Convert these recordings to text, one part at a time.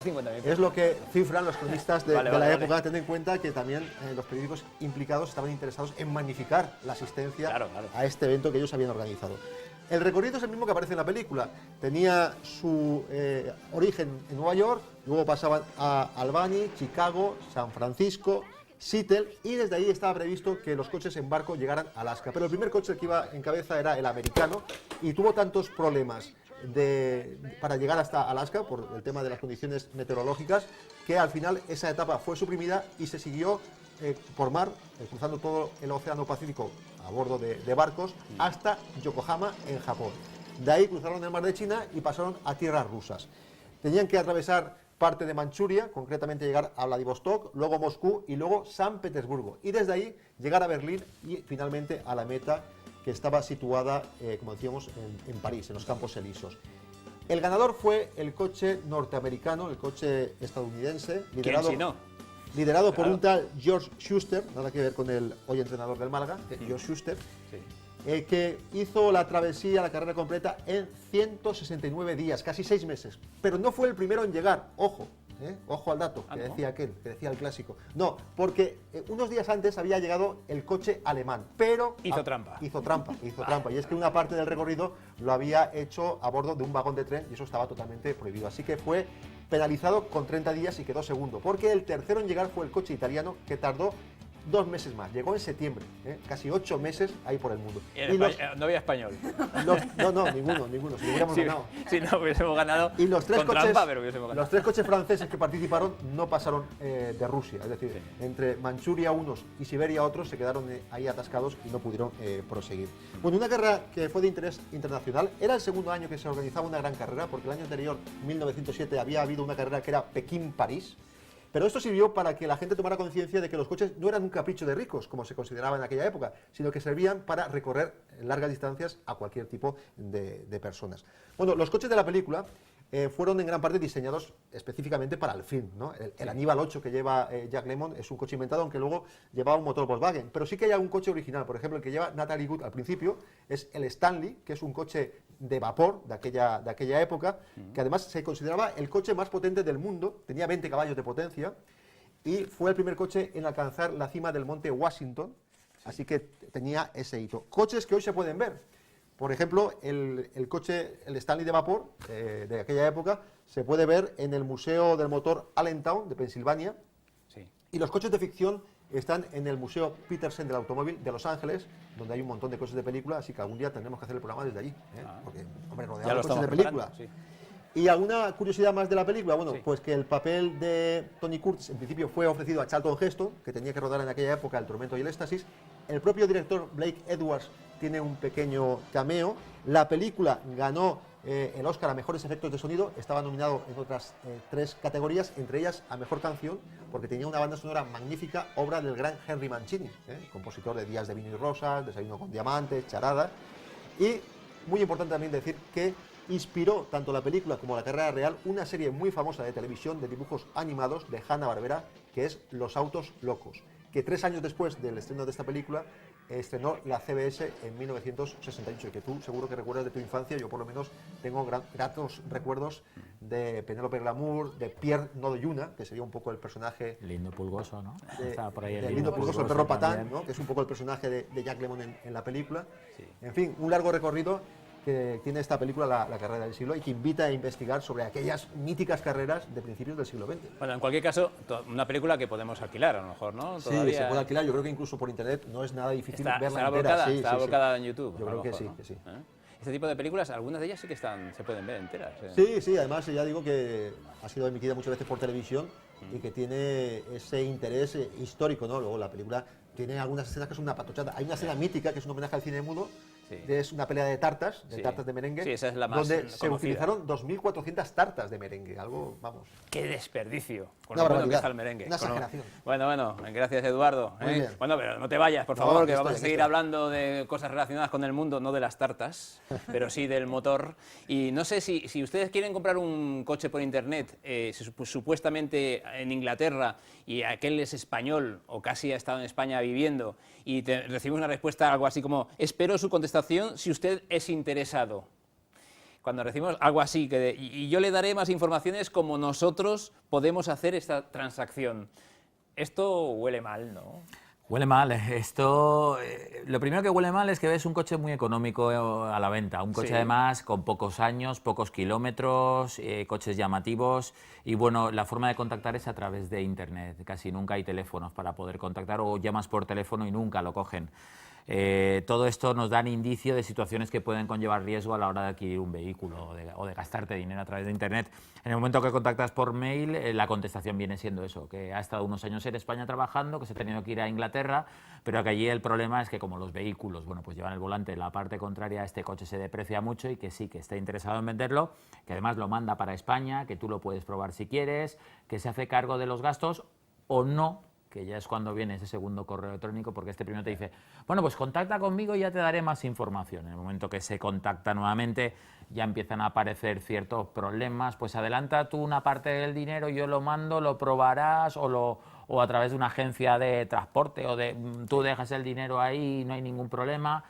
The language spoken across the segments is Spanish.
50.000. Es lo que cifran los cronistas de Vale, la vale, época. vale. Ten en cuenta que también los periódicos implicados estaban interesados en magnificar la asistencia Claro, claro. a este evento que ellos habían organizado. El recorrido es el mismo que aparece en la película. Tenía su origen en Nueva York, luego pasaban a Albany, Chicago, San Francisco, Seattle, y desde ahí estaba previsto que los coches en barco llegaran a Alaska. Pero el primer coche que iba en cabeza era el americano y tuvo tantos problemas para llegar hasta Alaska por el tema de las condiciones meteorológicas que al final esa etapa fue suprimida y se siguió por mar, cruzando todo el Océano Pacífico a bordo de barcos hasta Yokohama, en Japón. De ahí cruzaron el mar de China y pasaron a tierras rusas. Tenían que atravesar parte de Manchuria, concretamente llegar a Vladivostok, luego Moscú y luego San Petersburgo. Y desde ahí llegar a Berlín y finalmente a la meta, que estaba situada, como decíamos, en París, en los Campos Elíseos. El ganador fue el coche norteamericano, el coche estadounidense, liderado por un tal George Schuster, nada que ver con el hoy entrenador del Málaga, George Schuster, que hizo la travesía, la carrera completa en 169 días, casi 6 meses. Pero no fue el primero en llegar, ojo. Ojo al dato, que decía aquel, que decía el clásico. No, porque unos días antes había llegado el coche alemán, pero... Hizo trampa. Hizo trampa. Y es que una parte del recorrido lo había hecho a bordo de un vagón de tren y eso estaba totalmente prohibido. Así que fue penalizado con 30 días y quedó segundo, porque el tercero en llegar fue el coche italiano, que tardó 2 meses más, llegó en septiembre, casi 8 meses ahí por el mundo. No había español. No, ninguno, si hubiéramos ganado. Si no hubiésemos ganado y los tres con coches, trampa, pero hubiésemos ganado. Los 3 coches franceses que participaron no pasaron de Rusia, es decir, entre Manchuria unos y Siberia otros se quedaron ahí atascados y no pudieron proseguir. Bueno, una carrera que fue de interés internacional, era el segundo año que se organizaba una gran carrera, porque el año anterior, 1907, había habido una carrera que era Pekín-París. Pero esto sirvió para que la gente tomara conciencia de que los coches no eran un capricho de ricos, como se consideraba en aquella época, sino que servían para recorrer largas distancias a cualquier tipo de personas. Bueno, los coches de la película fueron en gran parte diseñados específicamente para el film, ¿no? El Aníbal 8 que lleva Jack Lemmon es un coche inventado, aunque luego llevaba un motor Volkswagen, pero sí que hay algún coche original. Por ejemplo, el que lleva Natalie Wood al principio es el Stanley, que es un coche de vapor de aquella época, que además se consideraba el coche más potente del mundo, tenía 20 caballos de potencia y fue el primer coche en alcanzar la cima del monte Washington, así que tenía ese hito. Coches que hoy se pueden ver, por ejemplo, el coche, el Stanley de vapor de aquella época, se puede ver en el Museo del Motor Allentown de Pensilvania, y los coches de ficción están en el Museo Petersen del Automóvil de Los Ángeles, donde hay un montón de coches de película, así que algún día tendremos que hacer el programa desde allí, porque, hombre, rodeado de coches de película. Y alguna curiosidad más de la película, bueno, pues que el papel de Tony Curtis en principio fue ofrecido a Charlton Heston, que tenía que rodar en aquella época El Tormento y el Éxtasis. El propio director Blake Edwards tiene un pequeño cameo. La película ganó el Oscar a Mejores Efectos de Sonido, estaba nominado en otras 3 categorías, entre ellas a Mejor Canción, porque tenía una banda sonora magnífica, obra del gran Henry Mancini, compositor de Días de Vino y Rosas, Desayuno con Diamantes, Charada. Y muy importante también decir que inspiró tanto la película como la carrera real una serie muy famosa de televisión de dibujos animados de Hanna-Barbera, que es Los Autos Locos, que 3 años después del estreno de esta película estrenó la CBS en 1968, y que tú seguro que recuerdas de tu infancia. Yo por lo menos tengo gratos recuerdos de Penélope Glamour, de Pierre Nodeyuna, que sería un poco el personaje... Lindo Pulgoso, ¿no? Estaba por ahí el Lindo Pulgoso, el perro patán, ¿no? Que es un poco el personaje de Jack Lemmon en la película. En fin, un largo recorrido que tiene esta película, la carrera del siglo, y que invita a investigar sobre aquellas míticas carreras de principios del siglo XX. Bueno, en cualquier caso, una película que podemos alquilar, a lo mejor, ¿no? Todavía... Sí, se puede alquilar. Yo creo que incluso por internet no es nada difícil verla entera. Está volcada en YouTube. Yo creo que sí, Este tipo de películas, algunas de ellas sí que se pueden ver enteras. Sí, además ya digo que ha sido emitida muchas veces por televisión y que tiene ese interés histórico, ¿no? Luego la película tiene algunas escenas que son una patochada. Hay una escena mítica que es un homenaje al cine mudo. Es una pelea de tartas de merengue, esa es la más donde conocida. Se utilizaron 2.400 tartas de merengue, algo, vamos... ¡Qué desperdicio! Con lo bueno que está el merengue. Una exageración. Bueno, gracias Eduardo. Muy bien. Bueno, pero no te vayas, por favor, que vamos a seguir hablando de cosas relacionadas con el mundo, no de las tartas, pero sí del motor. Y no sé si ustedes quieren comprar un coche por internet, supuestamente en Inglaterra, y aquel es español, o casi ha estado en España viviendo, y recibimos una respuesta algo así como: espero su contestación si usted es interesado. cuando recibimos algo así, y yo le daré más informaciones como nosotros podemos hacer esta transacción. Esto huele mal, ¿no? Huele mal. Esto, lo primero que huele mal es que ves un coche muy económico a la venta, un coche además con pocos años, pocos kilómetros, coches llamativos y bueno, la forma de contactar es a través de internet, casi nunca hay teléfonos para poder contactar o llamas por teléfono y nunca lo cogen. Todo esto nos da indicio de situaciones que pueden conllevar riesgo a la hora de adquirir un vehículo o de gastarte dinero a través de internet. En el momento que contactas por mail, la contestación viene siendo eso, que ha estado unos años en España trabajando, que se ha tenido que ir a Inglaterra, pero que allí el problema es que como los vehículos, bueno, pues llevan el volante en la parte contraria, este coche se deprecia mucho y que sí, que está interesado en venderlo, que además lo manda para España, que tú lo puedes probar si quieres, que se hace cargo de los gastos o no, que ya es cuando viene ese segundo correo electrónico, porque este primero te dice, bueno, pues contacta conmigo y ya te daré más información. En el momento que se contacta nuevamente, ya empiezan a aparecer ciertos problemas, pues adelanta tú una parte del dinero, yo lo mando, lo probarás, o a través de una agencia de transporte, o tú dejas el dinero ahí y no hay ningún problema,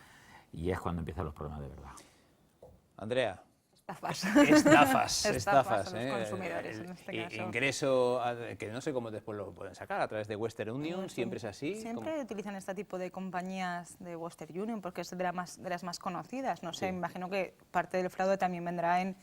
y es cuando empiezan los problemas de verdad. Andrea. Estafas. Estafas, a los consumidores, en este caso. Ingreso, que no sé cómo después lo pueden sacar, a través de Western Union, siempre es así. Siempre utilizan este tipo de compañías de Western Union porque es de las más conocidas. No sé, imagino que parte del fraude también vendrá en,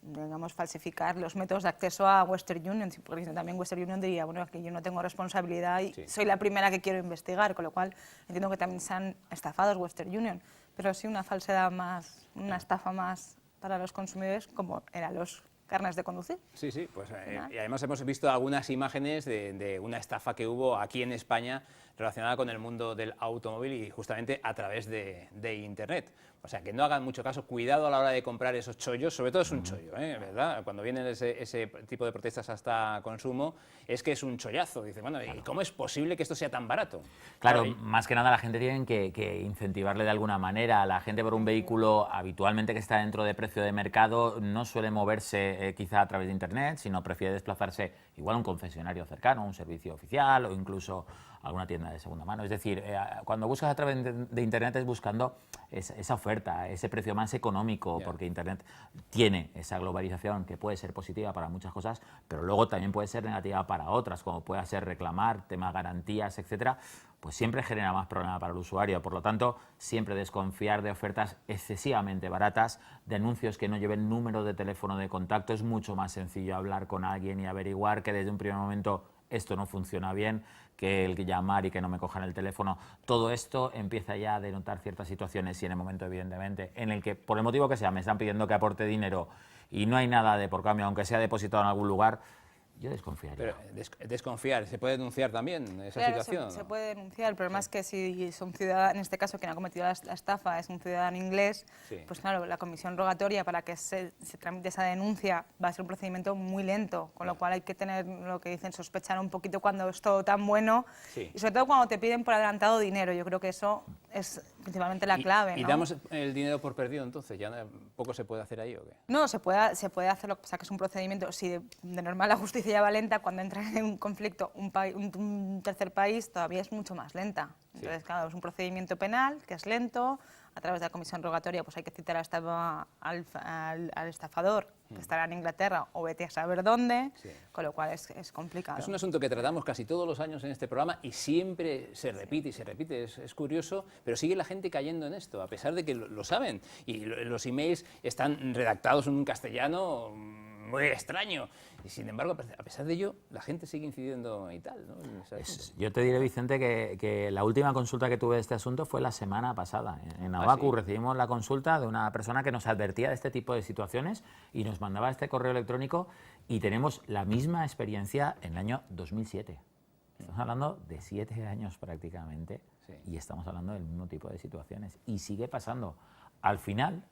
digamos, falsificar los métodos de acceso a Western Union, porque también Western Union diría, bueno, que yo no tengo responsabilidad y soy la primera que quiero investigar, con lo cual entiendo que también se han estafado Western Union, pero sí una falsedad más, una estafa más para los consumidores, como eran los carnets de conducir. Sí, sí, pues y además hemos visto algunas imágenes de una estafa que hubo aquí en España relacionada con el mundo del automóvil y justamente a través de Internet. O sea, que no hagan mucho caso, cuidado a la hora de comprar esos chollos, sobre todo es un chollo, ¿verdad? Cuando vienen ese tipo de protestas hasta consumo, es que es un chollazo. Dice, bueno, ¿y cómo es posible que esto sea tan barato? Claro, más que nada la gente tiene que incentivarle de alguna manera. La gente por un vehículo habitualmente que está dentro de precio de mercado no suele moverse quizá a través de internet, sino prefiere desplazarse igual a un concesionario cercano, un servicio oficial o incluso alguna tienda de segunda mano. Es decir, cuando buscas a través de internet es buscando esa oferta, ese precio más económico, porque internet tiene esa globalización que puede ser positiva para muchas cosas, pero luego también puede ser negativa para otras, como puede ser reclamar, tema garantías, etcétera, pues siempre genera más problema para el usuario. Por lo tanto, siempre desconfiar de ofertas excesivamente baratas, de anuncios que no lleven número de teléfono de contacto. Es mucho más sencillo hablar con alguien y averiguar que desde un primer momento esto no funciona bien, que el que llamar y que no me cojan el teléfono. Todo esto empieza ya a denotar ciertas situaciones y en el momento, evidentemente, en el que, por el motivo que sea, me están pidiendo que aporte dinero y no hay nada de por cambio, aunque sea depositado en algún lugar, yo desconfiaría. Pero desconfiar, ¿se puede denunciar también esa situación? Se puede denunciar, el problema es que si son ciudadanos, en este caso quien ha cometido la estafa es un ciudadano inglés, pues claro, la comisión rogatoria para que se tramite esa denuncia va a ser un procedimiento muy lento, con lo cual hay que tener, lo que dicen, sospechar un poquito cuando es todo tan bueno y sobre todo cuando te piden por adelantado dinero. Yo creo que eso es principalmente la clave, ¿no? ¿Y damos el dinero por perdido entonces? ¿Ya poco se puede hacer ahí o qué? No, se puede hacer, lo que pasa que es un procedimiento, si de normal la justicia ya va lenta, cuando entra en un conflicto un tercer país todavía es mucho más lenta. Entonces, claro, es un procedimiento penal que es lento, a través de la comisión rogatoria pues hay que citar al estafador, que estará en Inglaterra o vete a saber dónde, con lo cual es complicado. Es un asunto que tratamos casi todos los años en este programa y siempre se repite y se repite, es curioso, pero sigue la gente cayendo en esto, a pesar de que lo saben. Y los emails están redactados en un castellano muy extraño. Y sin embargo, a pesar de ello, la gente sigue incidiendo y tal, ¿no? Yo te diré, Vicente, que la última consulta que tuve de este asunto fue la semana pasada. En Abacu recibimos la consulta de una persona que nos advertía de este tipo de situaciones y nos mandaba este correo electrónico y tenemos la misma experiencia en el año 2007. Estamos hablando de 7 años prácticamente y estamos hablando del mismo tipo de situaciones y sigue pasando. Al final,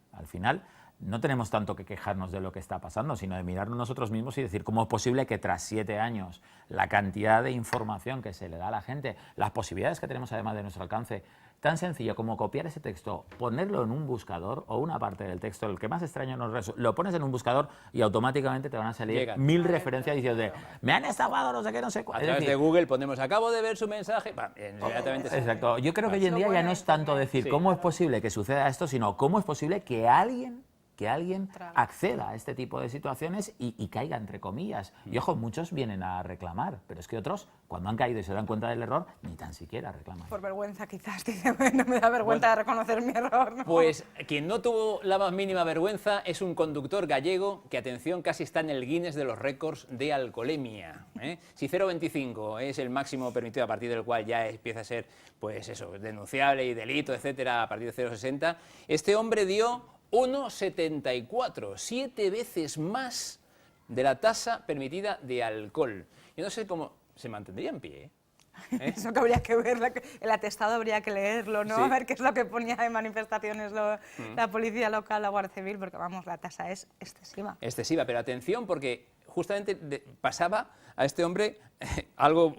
no tenemos tanto que quejarnos de lo que está pasando, sino de mirarnos nosotros mismos y decir cómo es posible que tras 7 años la cantidad de información que se le da a la gente, las posibilidades que tenemos además de nuestro alcance, tan sencillo como copiar ese texto, ponerlo en un buscador o una parte del texto, el que más extraño nos resulta, lo pones en un buscador y automáticamente te van a salir 1000 referencias diciendo de me han estafado, no sé qué, no sé cuál. A través de Google ponemos acabo de ver su mensaje, inmediatamente. Exacto. Yo creo que hoy en día ya no es tanto decir cómo es posible que suceda esto, sino cómo es posible que alguien que alguien Traga. acceda a este tipo de situaciones y caiga, entre comillas. Y ojo, muchos vienen a reclamar, pero es que otros, cuando han caído y se dan cuenta del error, ni tan siquiera reclaman. Por vergüenza, quizás. Dice, bueno, me da vergüenza de reconocer mi error, ¿no? Pues quien no tuvo la más mínima vergüenza es un conductor gallego que, atención, casi está en el Guinness de los récords de alcoholemia. Si 0,25 es el máximo permitido a partir del cual ya empieza a ser, pues eso, denunciable y delito, etcétera, a partir de 0,60, este hombre dio 1,74, 7 veces más de la tasa permitida de alcohol. Yo no sé cómo se mantendría en pie, ¿eh? Eso que habría que ver, el atestado habría que leerlo, ¿no? Sí. A ver qué es lo que ponía en manifestaciones la policía local, la Guardia Civil, porque vamos, la tasa es excesiva. Excesiva, pero atención porque justamente pasaba a este hombre algo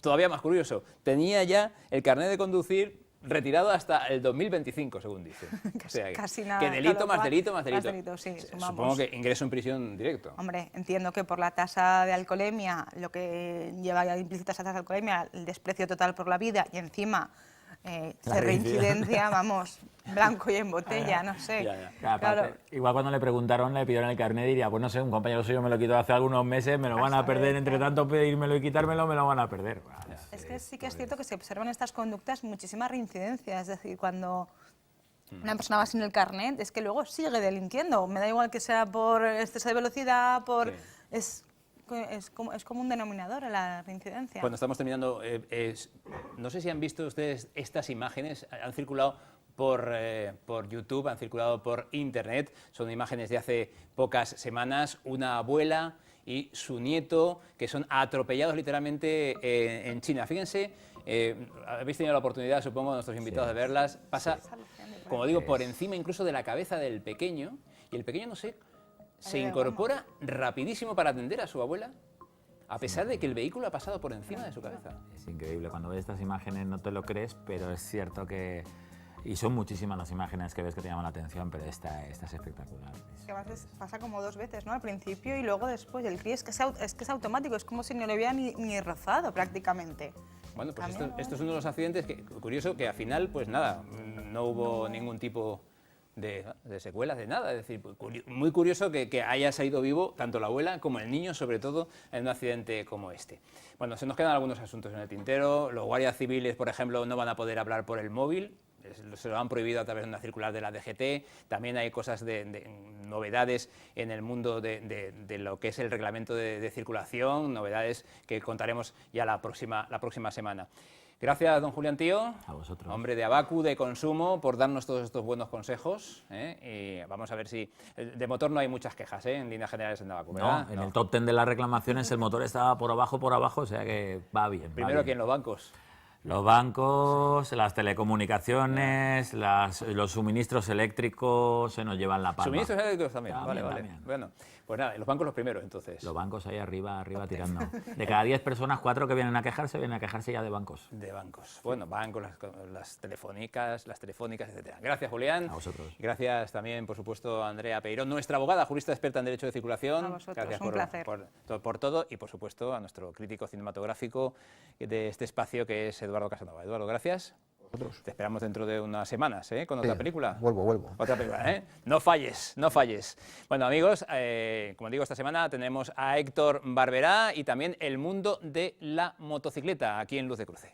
todavía más curioso. Tenía ya el carnet de conducir retirado hasta el 2025, según dicen. O sea, Casi nada, que delito claro, más delito más delito. más delito, sí, sumamos. Supongo que ingreso en prisión directo. Hombre, entiendo que por la tasa de alcoholemia, lo que lleva ya implícita esa tasa de alcoholemia, el desprecio total por la vida y encima de reincidencia, vamos, blanco y en botella, no sé. Ya. Claro. Igual cuando le preguntaron, le pidieron el carnet, diría, pues no sé, un compañero suyo me lo quitó hace algunos meses, me lo van a perder, entre tanto pedírmelo y quitármelo, me lo van a perder. Es que sí que es cierto que se observan estas conductas muchísima reincidencia, es decir, cuando una persona va sin el carnet, es que luego sigue delinquiendo, me da igual que sea por exceso de velocidad, por... Sí. Es como un denominador en la reincidencia. Cuando estamos terminando, no sé si han visto ustedes estas imágenes, han circulado por YouTube, han circulado por Internet, son imágenes de hace pocas semanas, una abuela y su nieto que son atropellados literalmente en China. Fíjense, habéis tenido la oportunidad, supongo, nuestros invitados de verlas, pasa, como digo, por encima incluso de la cabeza del pequeño, y el pequeño, no sé, se incorpora rapidísimo para atender a su abuela, a pesar de que el vehículo ha pasado por encima de su cabeza. Es increíble, cuando ves estas imágenes no te lo crees, pero es cierto que... Y son muchísimas las imágenes que ves que te llaman la atención, pero esta es espectacular. Que a veces pasa como dos veces, ¿no? Al principio y luego después. El crío es que es automático, es como si no le hubiera ni rozado prácticamente. Bueno, pues esto es uno de los accidentes que, curioso, que al final, pues nada, no hubo ningún tipo de secuelas, de nada. Es decir, muy curioso que haya salido vivo tanto la abuela como el niño, sobre todo en un accidente como este. Bueno, se nos quedan algunos asuntos en el tintero. Los guardias civiles, por ejemplo, no van a poder hablar por el móvil. Se lo han prohibido a través de una circular de la DGT. También hay cosas de novedades en el mundo de lo que es el reglamento de circulación, novedades que contaremos ya la próxima semana. Gracias, don Julián Tío, A vosotros. hombre de Abacu, de consumo, por darnos todos estos buenos consejos. Y vamos a ver si... De motor no hay muchas quejas, en líneas generales en Abacu, ¿verdad? No, en el top 10 de las reclamaciones el motor estaba por abajo, o sea que va bien. Primero aquí en los bancos. Los bancos, las telecomunicaciones, los suministros eléctricos se nos llevan la palma. Suministros eléctricos también. También, Vale. también. Bueno, pues nada, los bancos los primeros, entonces. Los bancos ahí arriba tirando. De cada 10 personas, 4 que vienen a quejarse ya de bancos. De bancos. Bueno, bancos, las telefónicas, etcétera. Gracias, Julián. A vosotros. Gracias también, por supuesto, a Andrea Peirón, nuestra abogada, jurista experta en Derecho de Circulación. A vosotros, Gracias un placer. por todo y, por supuesto, a nuestro crítico cinematográfico de este espacio, que es Eduardo Casanova. Eduardo, gracias. Te esperamos dentro de unas semanas, con otra película. Vuelvo. Otra película, ¿eh? No falles. Bueno, amigos, como digo, esta semana tenemos a Héctor Barberá y también el mundo de la motocicleta aquí en Luz de Cruce.